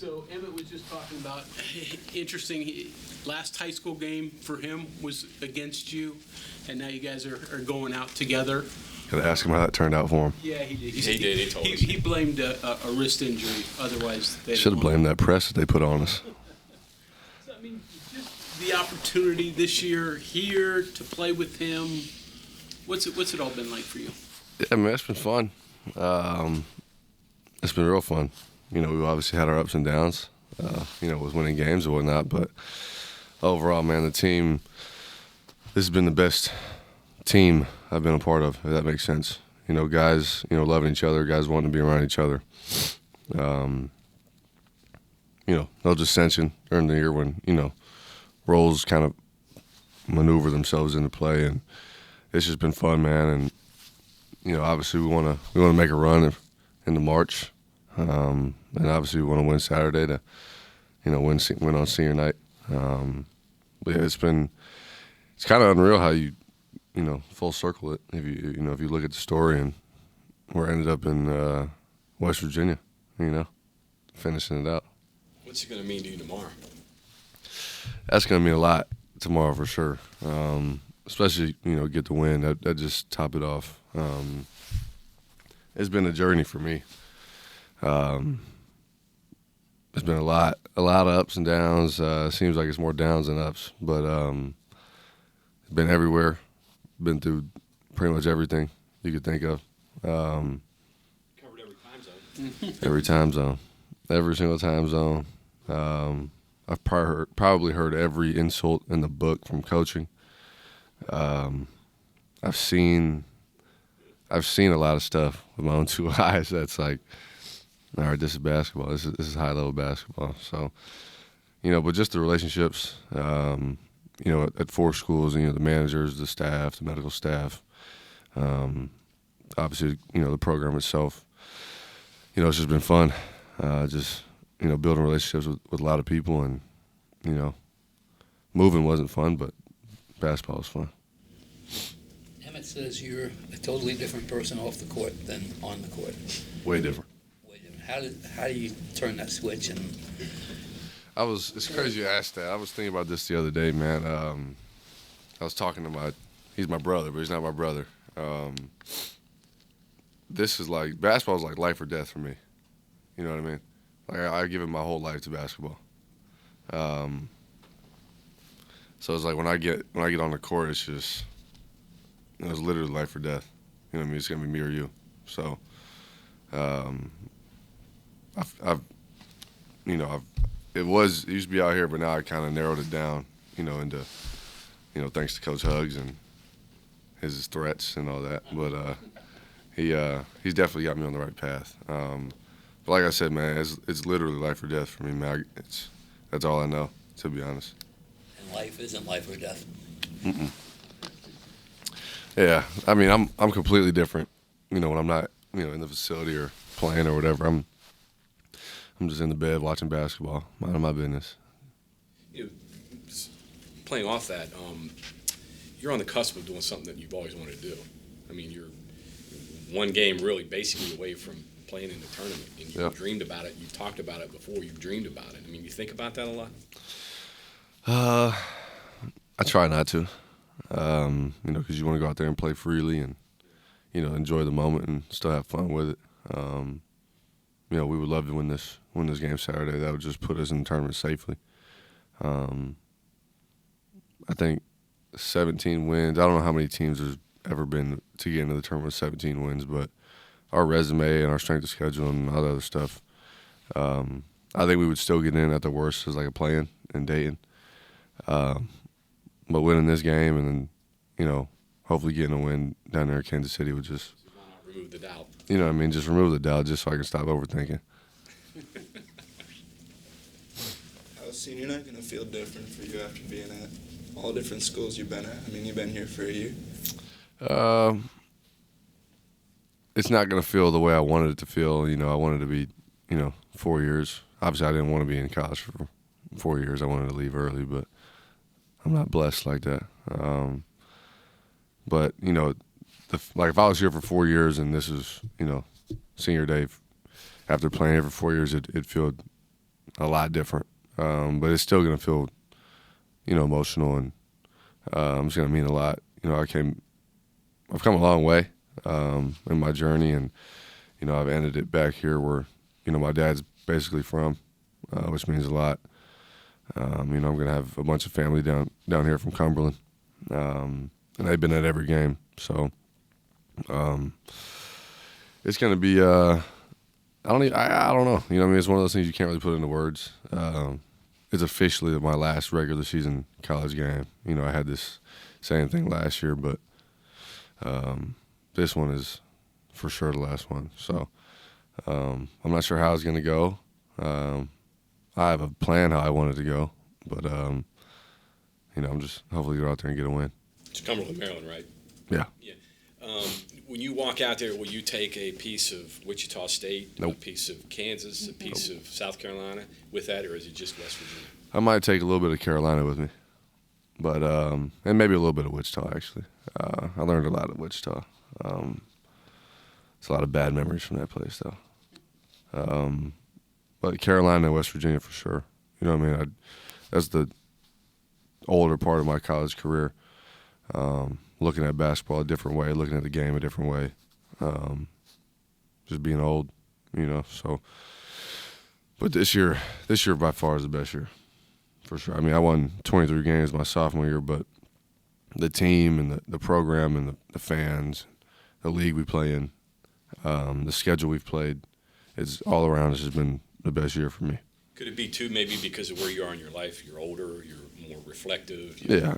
So Emmett was just talking about interesting. Last high school game for him was against you, and now you guys are going out together. Got to ask him how that turned out for him. Yeah, he did. He did. He told us. He blamed a wrist injury. Otherwise, they Should have blamed that press that they put on us. So, I mean, just the opportunity this year here to play with him. What's it all been like for you? Yeah, man, it's been fun. It's been real fun. You know, we've obviously had our ups and downs, with winning games and whatnot. But overall, man, the team, this has been the best team I've been a part of, if that makes sense. You know, guys, loving each other, guys wanting to be around each other. No dissension during the year when, roles kind of maneuver themselves into play. And it's just been fun, man. And, obviously we want to make a run into March. And obviously we want to win Saturday to, win on senior night. But yeah, it's kind of unreal how you full circle it. If you look at the story and we're ended up in West Virginia, finishing it out. What's it going to mean to you tomorrow? That's going to mean a lot tomorrow for sure. Especially, get the win. That just top it off. It's been a journey for me. It's been a lot of ups and downs. Seems like it's more downs than ups, but it's been everywhere. Been through pretty much everything you could think of. Covered every time zone. Every time zone. Every single time zone. I've probably heard every insult in the book from coaching. I've seen a lot of stuff with my own two eyes that's like, all right, this is basketball. This is high-level basketball. So, but just the relationships, at four schools, the managers, the staff, the medical staff, obviously, the program itself. It's just been fun. Building relationships with a lot of people, and, moving wasn't fun, but basketball was fun. Emmett says you're a totally different person off the court than on the court. Way different. How do you turn that switch? And it's crazy you asked that. I was thinking about this the other day, man. I was talking to he's my brother, but he's not my brother. This is like, basketball is like life or death for me. You know what I mean? Like, I give it my whole life to basketball. So it's like when I get on the court, it's just, it's literally life or death. You know what I mean? It's gonna be me or you. So, it used to be out here, but now I kind of narrowed it down, into, thanks to Coach Huggs and his threats and all that. But he's definitely got me on the right path. But like I said, man, it's literally life or death for me, man. That's all I know, to be honest. And life isn't life or death. Mm-mm. Yeah, I mean, I'm completely different. When I'm not, in the facility or playing or whatever. I'm just in the bed watching basketball, minding my business. Playing off that, you're on the cusp of doing something that you've always wanted to do. I mean, you're one game really basically away from playing in the tournament, and you dreamed about it. You've talked about it before. You've dreamed about it. I mean, you think about that a lot? I try not to, because you want to go out there and play freely and, enjoy the moment and still have fun with it. We would love to win this game Saturday. That would just put us in the tournament safely. I think 17 wins. I don't know how many teams there's ever been to get into the tournament with 17 wins, but our resume and our strength of schedule and all the other stuff, I think we would still get in at the worst as like a play-in in Dayton. But winning this game and then, hopefully getting a win down there in Kansas City would just remove the doubt. You know what I mean? Just remove the doubt just so I can stop overthinking. How's senior night going to feel different for you after being at all different schools you've been at? I mean, you've been here for a year. It's not going to feel the way I wanted it to feel. I wanted to be, 4 years. Obviously, I didn't want to be in college for 4 years. I wanted to leave early, but I'm not blessed like that. But, if I was here for 4 years and this is, senior day, after playing here for 4 years, it'd feel a lot different. But it's still going to feel, emotional, and it's going to mean a lot. I've come a long way in my journey, and I've ended it back here where my dad's basically from, which means a lot. I'm going to have a bunch of family down here from Cumberland, and they've been at every game. So it's going to be I don't know. It's one of those things you can't really put into words. It's officially my last regular season college game. I had this same thing last year, but this one is for sure the last one. So I'm not sure how it's going to go. I have a plan how I want it to go, but I'm just hopefully go out there and get a win. It's Cumberland, Maryland, right? Yeah. Yeah. When you walk out there, will you take a piece of Wichita State, Nope. a piece of Kansas, a piece of South Carolina with that, or is it just West Virginia? I might take a little bit of Carolina with me, but and maybe a little bit of Wichita, actually. I learned a lot at Wichita. It's a lot of bad memories from that place, though. But Carolina and West Virginia for sure. That's the older part of my college career. Looking at basketball a different way, looking at the game a different way. Just being old, so. But this year by far is the best year, for sure. I won 23 games my sophomore year, but the team and the program and the fans, the league we play in, the schedule we've played, it's all around. It's just been the best year for me. Could it be, too, maybe because of where you are in your life? You're older, you're more reflective. Yeah,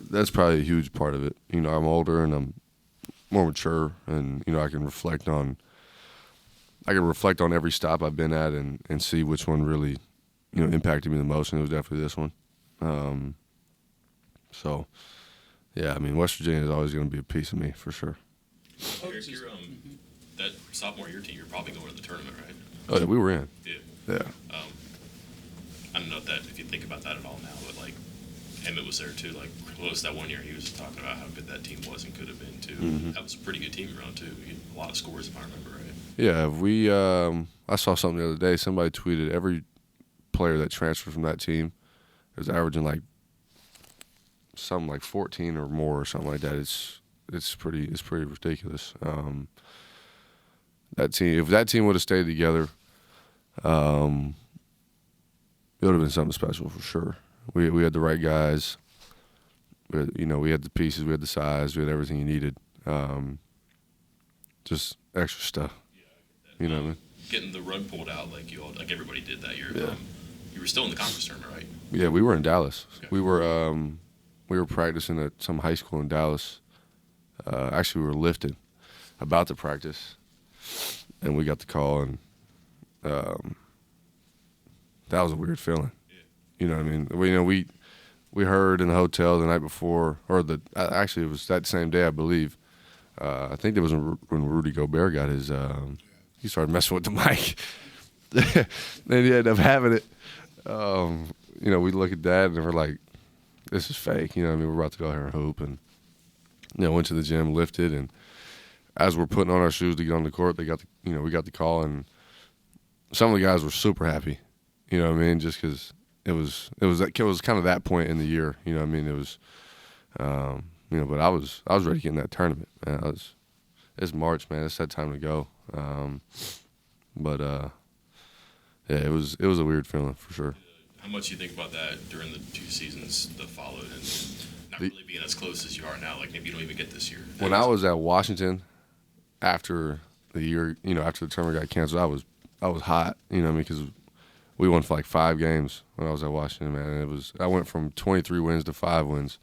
that's probably a huge part of it. I'm older and I'm more mature, and I can reflect on every stop I've been at and see which one really impacted me the most, and it was definitely this one. So yeah, West Virginia is always going to be a piece of me for sure. Erik, you're, that sophomore year team, you're probably going to the tournament, right? Oh yeah, we were in. Yeah. I don't know if you think about that at all now, but like Emmett was there too. Like close that one year, he was talking about how good that team was and could have been too. Mm-hmm. That was a pretty good team around too. He had a lot of scores, if I remember right. Yeah, we. I saw something the other day. Somebody tweeted every player that transferred from that team is averaging like something like 14 or more or something like that. It's pretty ridiculous. That team, if that team would have stayed together, it would have been something special for sure. We had the right guys. We had the pieces, we had the size, we had everything you needed. Just extra stuff. You know what I mean? Getting the rug pulled out like everybody did that year. Yeah. You were still in the conference tournament, right? Yeah, we were in Dallas. Okay. We were practicing at some high school in Dallas. Actually, we were lifting, about to practice, and we got the call, and that was a weird feeling. Yeah. You know what I mean? We heard in the hotel the night before, or actually it was that same day, I believe. I think it was when Rudy Gobert got his. He started messing with the mic. Then he ended up having it. We look at that and we're like, this is fake. We're about to go here and hoop, and went to the gym, lifted, and as we're putting on our shoes to get on the court, we got the call, and some of the guys were super happy. You know what I mean? Just because it was kind of that point in the year. You know what I mean? It was, but I was ready to get in that tournament, man. It's March, man. It's that time to go. Yeah, it was a weird feeling for sure. How much do you think about that during the two seasons that followed, and not really being as close as you are now? Like maybe you don't even get this year. When I was at Washington, after the year, after the tournament got canceled, I was hot, because we won for like 5 games when I was at Washington, man. And I went from 23 wins to 5 wins,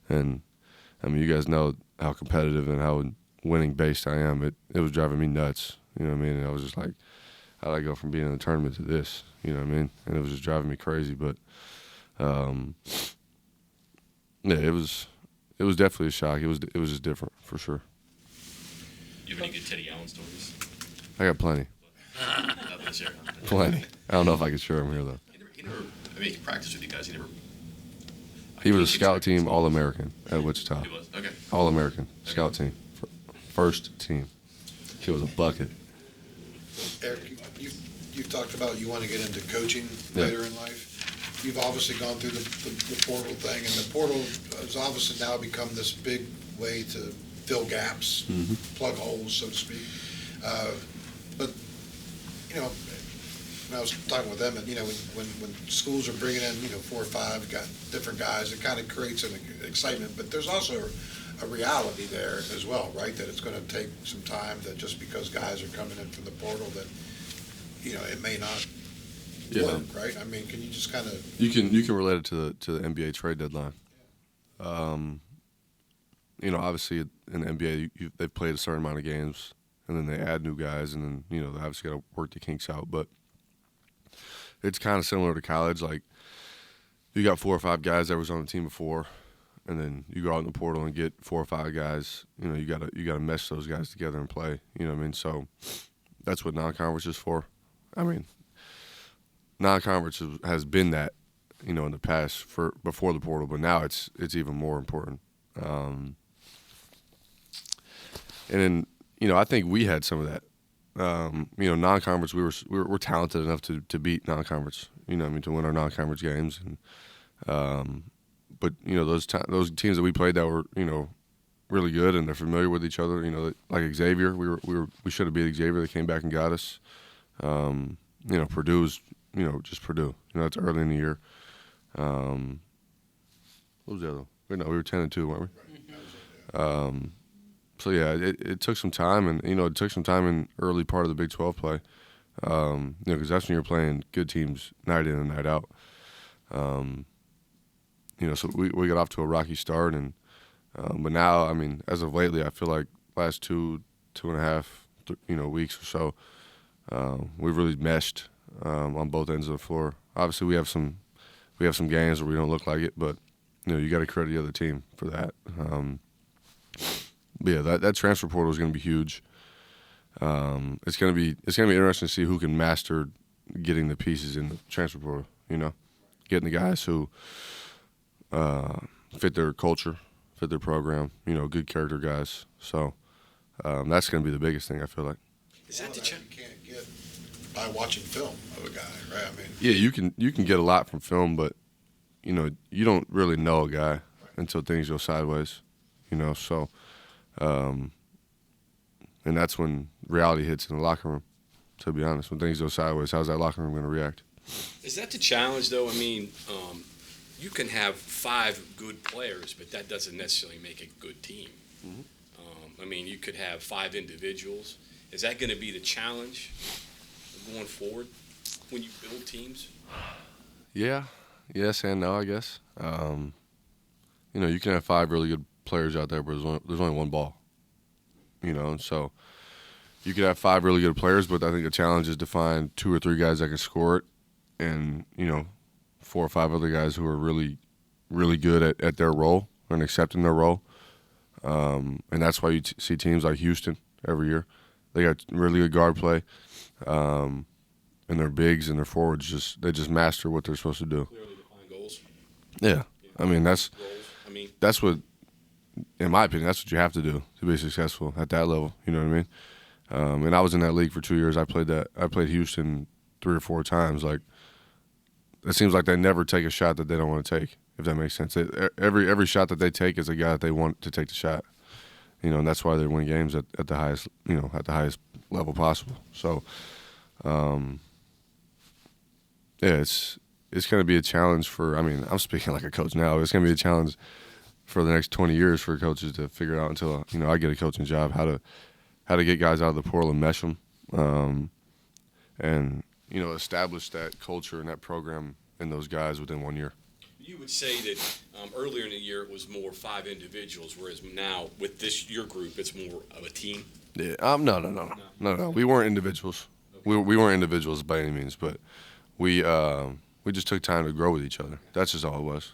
and you guys know how competitive and how winning based I am. It was driving me nuts, you know what I mean? And I was just like, how did I go from being in the tournament to this, you know what I mean? And it was just driving me crazy, but yeah, it was definitely a shock. It was just different for sure. You have any good Teddy Allen stories? I got plenty. Nothing to share. Plenty. I don't know if I could share them here, though. He practiced with you guys. He was a scout team All-American at Wichita. He was? Okay. All-American scout team. First team. He was a bucket. Erik, you've talked about you want to get into coaching Yeah. later in life. You've obviously gone through the portal thing, and the portal has obviously now become this big way to fill gaps, plug holes, so to speak. But, you know, when I was talking with them, and, you know, when schools are bringing in, you know, 4 or 5 different guys, it kind of creates an excitement. But there's also a reality there as well, right? That it's going to take some time, that just because guys are coming in from the portal that, you know, it may not work, right? I mean, can you just kind of... You can relate it to the NBA trade deadline. You know, obviously in the NBA, they've played a certain amount of games, and then they add new guys, and then, you know, they obviously got to work the kinks out. But it's kind of similar to college. Like, you got 4 or 5 guys that was on the team before, and then you go out in the portal and get 4 or 5 guys. You know, you gotta mesh those guys together and play. You know what I mean? So that's what non-conference is for. I mean, non-conference has been that, you know, in the past before the portal, but now it's even more important. And then, you know, I think we had some of that. You know, non-conference, we're talented enough to beat non-conference. You know what I mean, to win our non-conference games. And but you know, those teams that we played that were, you know, really good and they're familiar with each other. You know, like Xavier, we should have beat Xavier. They came back and got us. You know, Purdue's, you know, just Purdue. You know, it's early in the year. What was the other? We were 10-2, weren't we? So yeah, it took some time, and you know, it took some time in early part of the Big 12 play. You know, because that's when you're playing good teams night in and night out. You know, so we got off to a rocky start, and but now, I mean, as of lately, I feel like last 2.5 weeks or so, we've really meshed on both ends of the floor. Obviously, we have some games where we don't look like it, but you know, you got to credit the other team for that. But yeah, that transfer portal is going to be huge. It's going to be interesting to see who can master getting the pieces in the transfer portal. You know, getting the guys who fit their culture, fit their program. You know, good character guys. So that's going to be the biggest thing, I feel like. Is that the you can't get by watching film of a guy, right? I mean, yeah, you can get a lot from film, but you know, you don't really know a guy until things go sideways. You know, so. And that's when reality hits in the locker room, to be honest. When things go sideways, how's that locker room going to react? Is that the challenge, though? I mean, you can have 5 good players, but that doesn't necessarily make a good team. I mean, you could have 5 individuals. Is that going to be the challenge going forward when you build teams? Yeah. Yes and no, I guess. You know, you can have 5 really good players out there, but there's only one ball. You know, so you could have 5 really good players, but I think the challenge is to find 2 or 3 guys that can score it, and you know, 4 or 5 other guys who are really, really good at their role and accepting their role. And that's why you see teams like Houston every year. They got really good guard play, and their bigs and their forwards they just master what they're supposed to do. Clearly defined goals. Yeah, I mean that's what. In my opinion, that's what you have to do to be successful at that level. You know what I mean? And I was in that league for 2 years. I played Houston 3 or 4 times. Like, it seems like they never take a shot that they don't want to take, if that makes sense. Every shot that they take is a guy that they want to take the shot. You know, and that's why they win games at the highest, you know, at the highest level possible. So, yeah, it's going to be a challenge for. I mean, I'm speaking like a coach now. It's going to be a challenge for the next 20 years for coaches to figure out until, you know, I get a coaching job, how to get guys out of the portal and mesh them, and, you know, establish that culture and that program in those guys within 1 year. You would say that earlier in the year it was more 5 individuals, whereas now with your group it's more of a team. Yeah, no. We weren't individuals. We weren't individuals by any means, but we just took time to grow with each other. That's just all it was.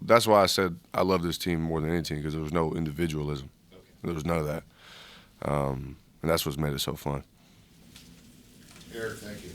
That's why I said I love this team more than any team, because there was no individualism. Okay. There was none of that. And that's what's made it so fun. Erik, thank you.